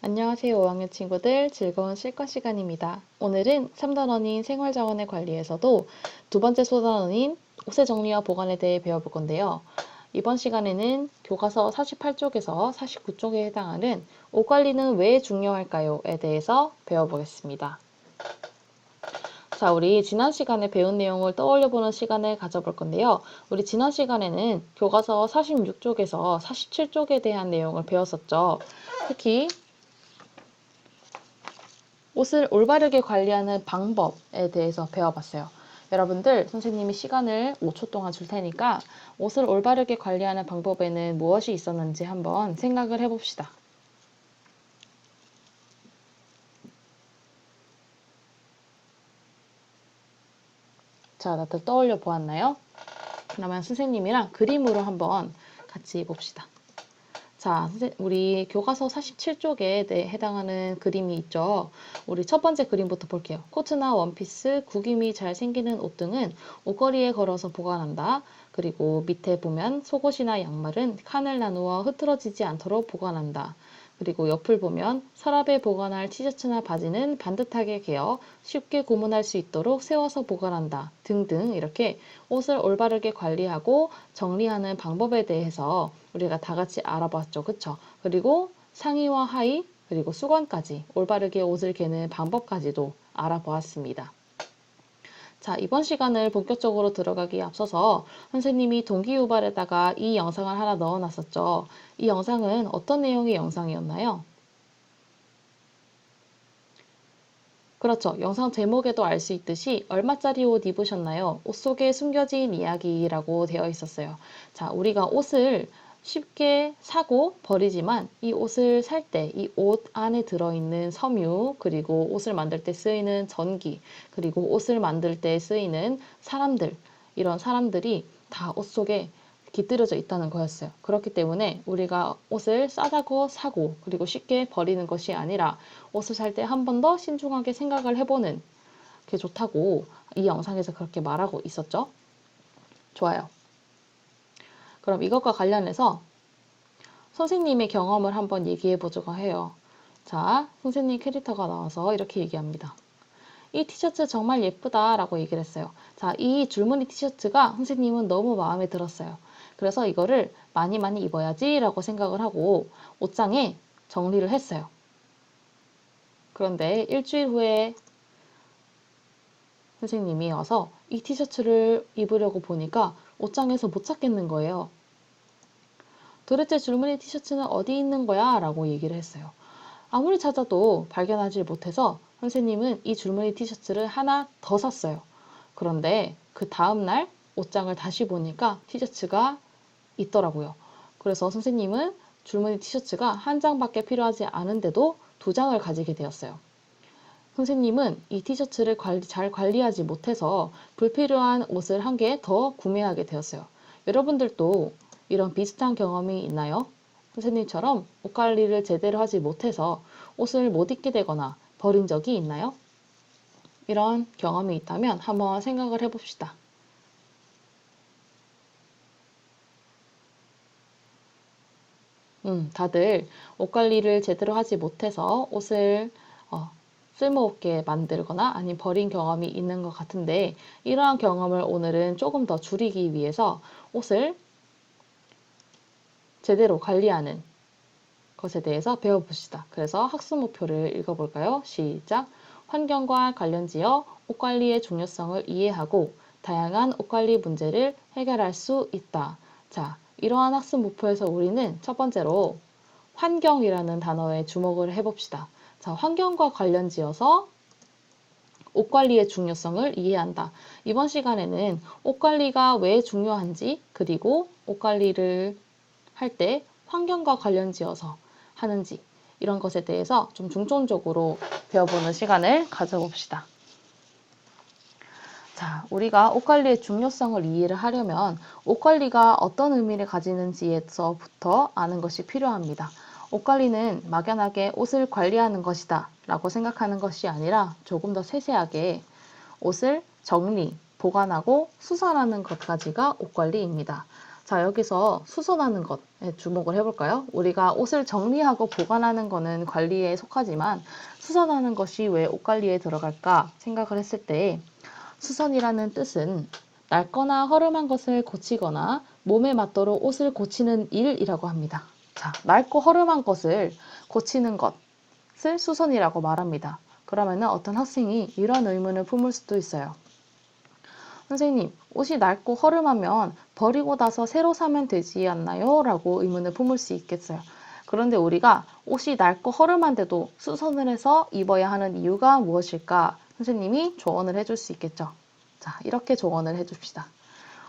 안녕하세요, 5학년 친구들. 즐거운 실권 시간입니다. 오늘은 3단원인 생활자원의 관리에서도 두 번째 소단원인 옷의 정리와 보관에 대해 배워볼 건데요. 이번 시간에는 교과서 48쪽에서 49쪽에 해당하는 옷 관리는 왜 중요할까요?에 대해서 배워보겠습니다. 자, 우리 지난 시간에 배운 내용을 떠올려보는 시간을 가져볼 건데요. 우리 지난 시간에는 교과서 46쪽에서 47쪽에 대한 내용을 배웠었죠. 특히 옷을 올바르게 관리하는 방법에 대해서 배워봤어요. 여러분들, 선생님이 시간을 5초 동안 줄 테니까 옷을 올바르게 관리하는 방법에는 무엇이 있었는지 한번 생각을 해봅시다. 자, 다들 떠올려 보았나요? 그러면 선생님이랑 그림으로 한번 같이 봅시다. 자, 우리 교과서 47쪽에 해당하는 그림이 있죠. 우리 첫 번째 그림부터 볼게요. 코트나 원피스, 구김이 잘 생기는 옷 등은 옷걸이에 걸어서 보관한다. 그리고 밑에 보면 속옷이나 양말은 칸을 나누어 흐트러지지 않도록 보관한다. 그리고 옆을 보면 서랍에 보관할 티셔츠나 바지는 반듯하게 개어 쉽게 구분할 수 있도록 세워서 보관한다. 등등 이렇게 옷을 올바르게 관리하고 정리하는 방법에 대해서 우리가 다 같이 알아봤죠. 그쵸? 그리고 상의와 하의, 그리고 수건까지 올바르게 옷을 개는 방법까지도 알아보았습니다. 자, 이번 시간을 본격적으로 들어가기에 앞서서 선생님이 동기유발에다가 이 영상을 하나 넣어놨었죠. 이 영상은 어떤 내용의 영상이었나요? 그렇죠. 영상 제목에도 알 수 있듯이 얼마짜리 옷 입으셨나요? 옷 속에 숨겨진 이야기라고 되어 있었어요. 자, 우리가 옷을 쉽게 사고 버리지만 이 옷을 살 때 이 옷 안에 들어있는 섬유, 그리고 옷을 만들 때 쓰이는 전기, 그리고 옷을 만들 때 쓰이는 사람들, 이런 사람들이 다 옷 속에 깃들여져 있다는 거였어요. 그렇기 때문에 우리가 옷을 싸다고 사고 그리고 쉽게 버리는 것이 아니라 옷을 살 때 한 번 더 신중하게 생각을 해보는 게 좋다고 이 영상에서 그렇게 말하고 있었죠. 좋아요. 그럼 이것과 관련해서 선생님의 경험을 한번 얘기해 보자고 해요. 자, 선생님 캐릭터가 나와서 이렇게 얘기합니다. 이 티셔츠 정말 예쁘다 라고 얘기를 했어요. 자, 이 줄무늬 티셔츠가 선생님은 너무 마음에 들었어요. 그래서 이거를 많이 많이 입어야지 라고 생각을 하고 옷장에 정리를 했어요. 그런데 일주일 후에 선생님이 와서 이 티셔츠를 입으려고 보니까 옷장에서 못 찾겠는 거예요. 도대체 줄무늬 티셔츠는 어디 있는 거야? 라고 얘기를 했어요. 아무리 찾아도 발견하지 못해서 선생님은 이 줄무늬 티셔츠를 하나 더 샀어요. 그런데 그 다음날 옷장을 다시 보니까 티셔츠가 있더라고요. 그래서 선생님은 줄무늬 티셔츠가 한 장밖에 필요하지 않은데도 두 장을 가지게 되었어요. 선생님은 이 티셔츠를 잘 관리하지 못해서 불필요한 옷을 한 개 더 구매하게 되었어요. 여러분들도 이런 비슷한 경험이 있나요? 선생님처럼 옷 관리를 제대로 하지 못해서 옷을 못 입게 되거나 버린 적이 있나요? 이런 경험이 있다면 한번 생각을 해봅시다. 다들 옷 관리를 제대로 하지 못해서 옷을 쓸모없게 만들거나 아니면 버린 경험이 있는 것 같은데 이러한 경험을 오늘은 조금 더 줄이기 위해서 옷을 제대로 관리하는 것에 대해서 배워봅시다. 그래서 학습 목표를 읽어볼까요? 시작! 환경과 관련지어 옷 관리의 중요성을 이해하고 다양한 옷 관리 문제를 해결할 수 있다. 자, 이러한 학습 목표에서 우리는 첫 번째로 환경이라는 단어에 주목을 해봅시다. 자, 환경과 관련지어서 옷 관리의 중요성을 이해한다. 이번 시간에는 옷 관리가 왜 중요한지, 그리고 옷 관리를 할 때 환경과 관련지어서 하는지, 이런 것에 대해서 좀 중점적으로 배워보는 시간을 가져봅시다. 자, 우리가 옷 관리의 중요성을 이해를 하려면 옷 관리가 어떤 의미를 가지는지에서부터 아는 것이 필요합니다. 옷 관리는 막연하게 옷을 관리하는 것이다 라고 생각하는 것이 아니라 조금 더 세세하게 옷을 정리, 보관하고 수선하는 것까지가 옷 관리입니다. 자, 여기서 수선하는 것에 주목을 해볼까요? 우리가 옷을 정리하고 보관하는 것은 관리에 속하지만 수선하는 것이 왜 옷 관리에 들어갈까 생각을 했을 때 수선이라는 뜻은 낡거나 허름한 것을 고치거나 몸에 맞도록 옷을 고치는 일이라고 합니다. 자, 낡고 허름한 것을 고치는 것을 수선이라고 말합니다. 그러면 어떤 학생이 이런 의문을 품을 수도 있어요. 선생님, 옷이 낡고 허름하면 버리고 나서 새로 사면 되지 않나요? 라고 의문을 품을 수 있겠어요. 그런데 우리가 옷이 낡고 허름한데도 수선을 해서 입어야 하는 이유가 무엇일까? 선생님이 조언을 해줄 수 있겠죠. 자, 이렇게 조언을 해줍시다.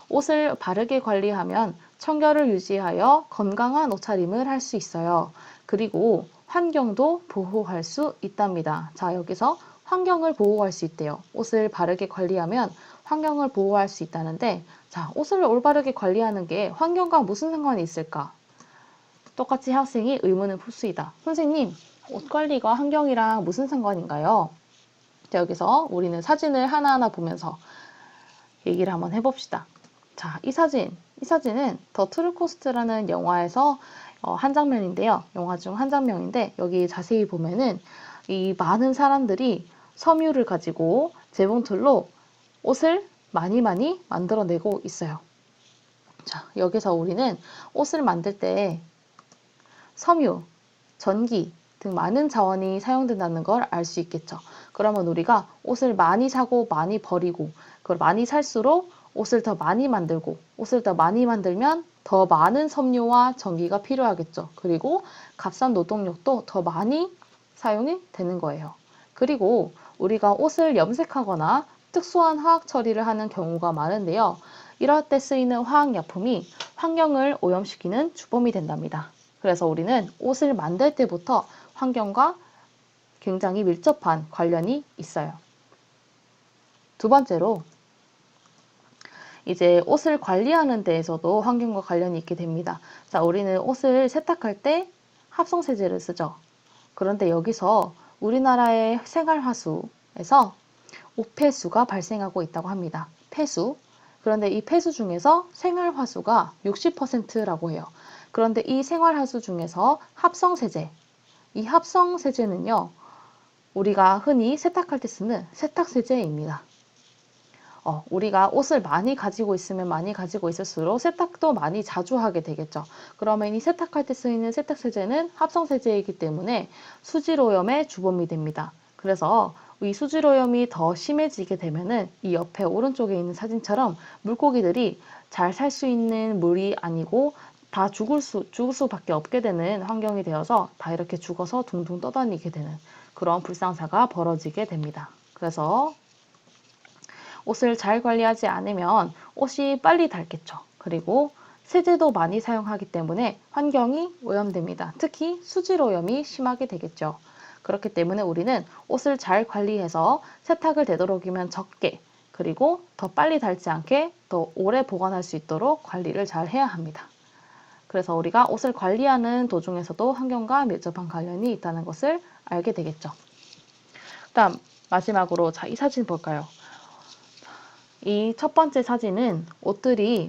옷을 바르게 관리하면 청결을 유지하여 건강한 옷차림을 할 수 있어요. 그리고 환경도 보호할 수 있답니다. 자, 여기서 환경을 보호할 수 있대요. 옷을 바르게 관리하면 환경을 보호할 수 있다는데, 자, 옷을 올바르게 관리하는 게 환경과 무슨 상관이 있을까? 똑같이 학생이 의문을 풀 수 있다. 선생님, 옷 관리가 환경이랑 무슨 상관인가요? 자, 여기서 우리는 사진을 하나하나 보면서 얘기를 한번 해봅시다. 자, 이 사진은 더 트루코스트라는 영화에서 한 장면인데요. 영화 중 한 장면인데 여기 자세히 보면은 이 많은 사람들이 섬유를 가지고 재봉틀로 옷을 많이 만들어내고 있어요. 자, 여기서 우리는 옷을 만들 때 섬유, 전기 등 많은 자원이 사용된다는 걸 알 수 있겠죠. 그러면 우리가 옷을 많이 사고 많이 버리고 그걸 많이 살수록 옷을 더 많이 만들고 옷을 더 많이 만들면 더 많은 섬유와 전기가 필요하겠죠. 그리고 값싼 노동력도 더 많이 사용이 되는 거예요. 그리고 우리가 옷을 염색하거나 특수한 화학 처리를 하는 경우가 많은데요. 이럴 때 쓰이는 화학약품이 환경을 오염시키는 주범이 된답니다. 그래서 우리는 옷을 만들 때부터 환경과 굉장히 밀접한 관련이 있어요. 두 번째로 이제 옷을 관리하는 데에서도 환경과 관련이 있게 됩니다. 자, 우리는 옷을 세탁할 때 합성세제를 쓰죠. 그런데 여기서 우리나라의 생활하수에서 오폐수가 발생하고 있다고 합니다. 폐수. 그런데 이 폐수 중에서 생활화수가 60%라고 해요. 그런데 이 생활화수 중에서 합성세제. 이 합성세제는요, 우리가 흔히 세탁할 때 쓰는 세탁세제입니다. 우리가 옷을 많이 가지고 있으면 많이 가지고 있을수록 세탁도 많이 자주 하게 되겠죠. 그러면 이 세탁할 때 쓰이는 세탁세제는 합성세제이기 때문에 수질오염의 주범이 됩니다. 그래서 이 수질오염이 더 심해지게 되면은 이 옆에 오른쪽에 있는 사진처럼 물고기들이 잘 살 수 있는 물이 아니고 다 죽을 수밖에 없게 되는 환경이 되어서 다 이렇게 죽어서 둥둥 떠다니게 되는 그런 불상사가 벌어지게 됩니다. 그래서 옷을 잘 관리하지 않으면 옷이 빨리 닳겠죠. 그리고 세제도 많이 사용하기 때문에 환경이 오염됩니다. 특히 수질오염이 심하게 되겠죠. 그렇기 때문에 우리는 옷을 잘 관리해서 세탁을 되도록이면 적게 그리고 더 빨리 닳지 않게 더 오래 보관할 수 있도록 관리를 잘 해야 합니다. 그래서 우리가 옷을 관리하는 도중에서도 환경과 밀접한 관련이 있다는 것을 알게 되겠죠. 다음 마지막으로 이 사진 볼까요? 이 첫 번째 사진은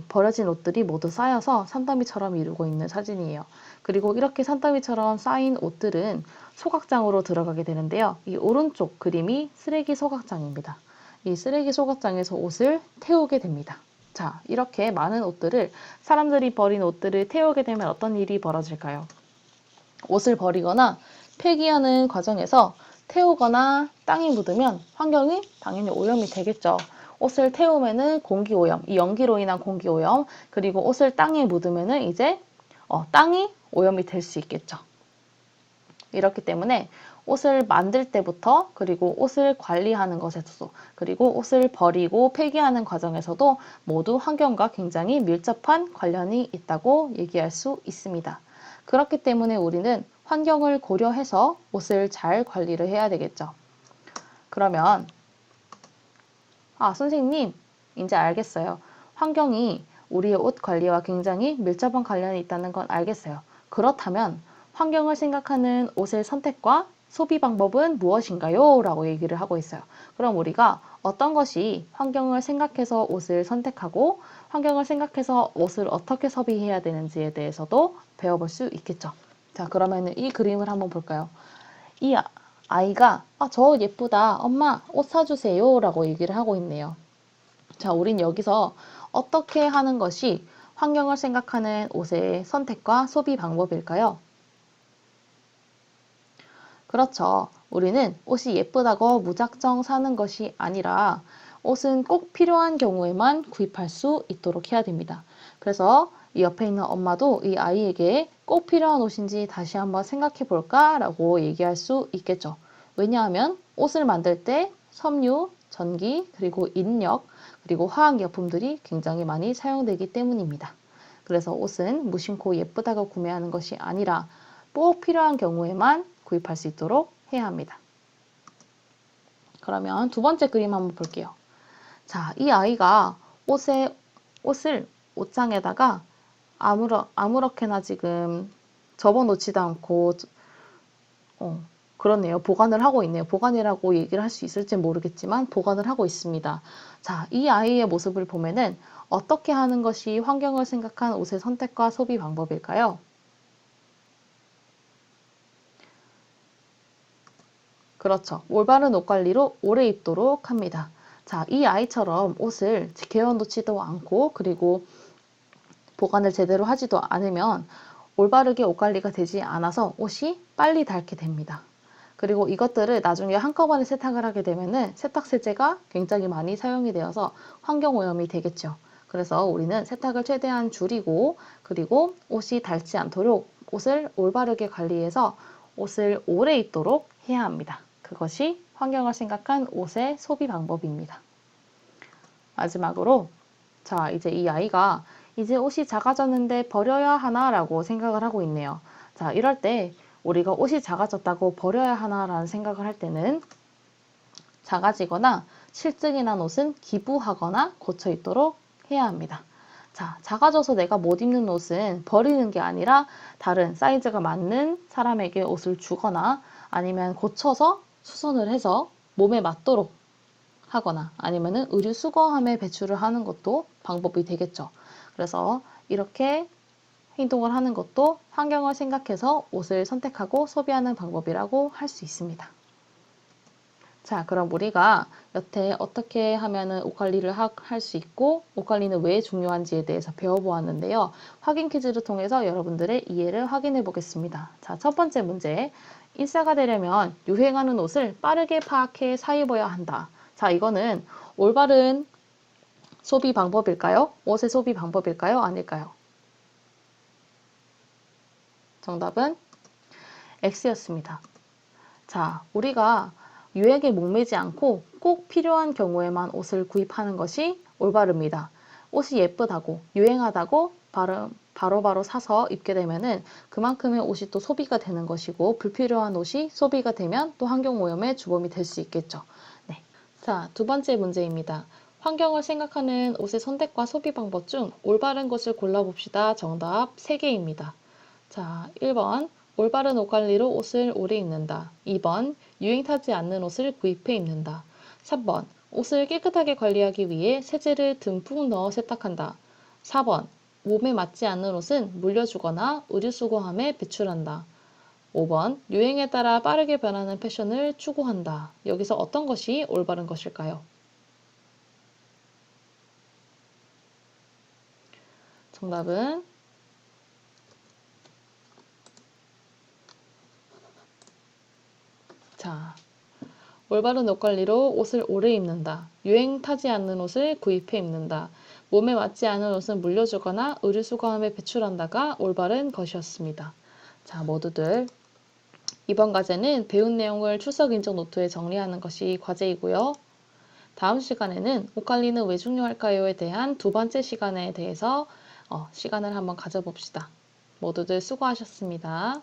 버려진 옷들이 모두 쌓여서 산더미처럼 이루고 있는 사진이에요. 그리고 이렇게 산더미처럼 쌓인 옷들은 소각장으로 들어가게 되는데요. 이 오른쪽 그림이 쓰레기 소각장입니다. 이 쓰레기 소각장에서 옷을 태우게 됩니다. 자, 이렇게 많은 옷들을, 사람들이 버린 옷들을 태우게 되면 어떤 일이 벌어질까요? 옷을 버리거나 폐기하는 과정에서 태우거나 땅에 묻으면 환경이 당연히 오염이 되겠죠. 옷을 태우면은 공기오염, 이 연기로 인한 공기오염, 그리고 옷을 땅에 묻으면은 이제 땅이 오염이 될 수 있겠죠. 이렇기 때문에 옷을 만들 때부터 그리고 옷을 관리하는 것에서도 그리고 옷을 버리고 폐기하는 과정에서도 모두 환경과 굉장히 밀접한 관련이 있다고 얘기할 수 있습니다. 그렇기 때문에 우리는 환경을 고려해서 옷을 잘 관리를 해야 되겠죠. 그러면 선생님, 이제 알겠어요. 환경이 우리의 옷 관리와 굉장히 밀접한 관련이 있다는 건 알겠어요. 그렇다면 환경을 생각하는 옷의 선택과 소비 방법은 무엇인가요? 라고 얘기를 하고 있어요. 그럼 우리가 어떤 것이 환경을 생각해서 옷을 선택하고 환경을 생각해서 옷을 어떻게 소비해야 되는지에 대해서도 배워볼 수 있겠죠. 자, 그러면 이 그림을 한번 볼까요? 이 아이가 저 예쁘다. 엄마 옷 사주세요. 라고 얘기를 하고 있네요. 자, 우린 여기서 어떻게 하는 것이 환경을 생각하는 옷의 선택과 소비 방법일까요? 그렇죠. 우리는 옷이 예쁘다고 무작정 사는 것이 아니라 옷은 꼭 필요한 경우에만 구입할 수 있도록 해야 됩니다. 그래서 이 옆에 있는 엄마도 이 아이에게 꼭 필요한 옷인지 다시 한번 생각해 볼까? 라고 얘기할 수 있겠죠. 왜냐하면 옷을 만들 때 섬유, 전기, 그리고 인력, 그리고 화학약품들이 굉장히 많이 사용되기 때문입니다. 그래서 옷은 무심코 예쁘다고 구매하는 것이 아니라 꼭 필요한 경우에만 구입할 수 있도록 해야 합니다. 그러면 두 번째 그림 한번 볼게요. 자, 이 아이가 옷을 옷장에다가 아무렇게나 지금 접어놓지도 않고, 그렇네요. 보관을 하고 있네요. 보관이라고 얘기를 할 수 있을지 모르겠지만 보관을 하고 있습니다. 자, 이 아이의 모습을 보면은 어떻게 하는 것이 환경을 생각한 옷의 선택과 소비 방법일까요? 그렇죠. 올바른 옷 관리로 오래 입도록 합니다. 자, 이 아이처럼 옷을 개어놓지도 않고 그리고 보관을 제대로 하지도 않으면 올바르게 옷 관리가 되지 않아서 옷이 빨리 닳게 됩니다. 그리고 이것들을 나중에 한꺼번에 세탁을 하게 되면은 세탁 세제가 굉장히 많이 사용이 되어서 환경 오염이 되겠죠. 그래서 우리는 세탁을 최대한 줄이고 그리고 옷이 닳지 않도록 옷을 올바르게 관리해서 옷을 오래 입도록 해야 합니다. 그것이 환경을 생각한 옷의 소비 방법입니다. 마지막으로 자, 이제 이 아이가 이제 옷이 작아졌는데 버려야 하나라고 생각을 하고 있네요. 자, 이럴 때 우리가 옷이 작아졌다고 버려야 하나라는 생각을 할 때는 작아지거나 실증이 난 옷은 기부하거나 고쳐 입도록 해야 합니다. 자, 작아져서 내가 못 입는 옷은 버리는 게 아니라 다른 사이즈가 맞는 사람에게 옷을 주거나 아니면 고쳐서 수선을 해서 몸에 맞도록 하거나 아니면은 의류 수거함에 배출을 하는 것도 방법이 되겠죠. 그래서 이렇게 행동을 하는 것도 환경을 생각해서 옷을 선택하고 소비하는 방법이라고 할 수 있습니다. 자, 그럼 우리가 여태 어떻게 하면은 옷 관리를 할 수 있고 옷 관리는 왜 중요한지에 대해서 배워보았는데요. 확인 퀴즈를 통해서 여러분들의 이해를 확인해 보겠습니다. 자, 첫 번째 문제. 인싸가 되려면 유행하는 옷을 빠르게 파악해 사 입어야 한다. 자, 이거는 올바른 소비 방법일까요? 옷의 소비 방법일까요? 아닐까요? 정답은 X였습니다. 자, 우리가 유행에 목매지 않고 꼭 필요한 경우에만 옷을 구입하는 것이 올바릅니다. 옷이 예쁘다고, 유행하다고 바로바로 사서 입게 되면은 그만큼의 옷이 또 소비가 되는 것이고 불필요한 옷이 소비가 되면 또 환경오염의 주범이 될 수 있겠죠. 네. 자, 두 번째 문제입니다. 환경을 생각하는 옷의 선택과 소비 방법 중 올바른 것을 골라봅시다. 정답 3개입니다. 자, 1번 올바른 옷 관리로 옷을 오래 입는다. 2번 유행 타지 않는 옷을 구입해 입는다. 3번 옷을 깨끗하게 관리하기 위해 세제를 듬뿍 넣어 세탁한다. 4번 몸에 맞지 않는 옷은 물려주거나 의류수거함에 배출한다. 5번 유행에 따라 빠르게 변하는 패션을 추구한다. 여기서 어떤 것이 올바른 것일까요? 정답은 자, 올바른 옷 관리로 옷을 오래 입는다. 유행 타지 않는 옷을 구입해 입는다. 몸에 맞지 않은 옷은 물려주거나 의류수거함에 배출한다가 올바른 것이었습니다. 자, 모두들 이번 과제는 배운 내용을 출석 인증 노트에 정리하는 것이 과제이고요. 다음 시간에는 옷 관리는 왜 중요할까요에 대한 두 번째 시간에 대해서 시간을 한번 가져봅시다. 모두들 수고하셨습니다.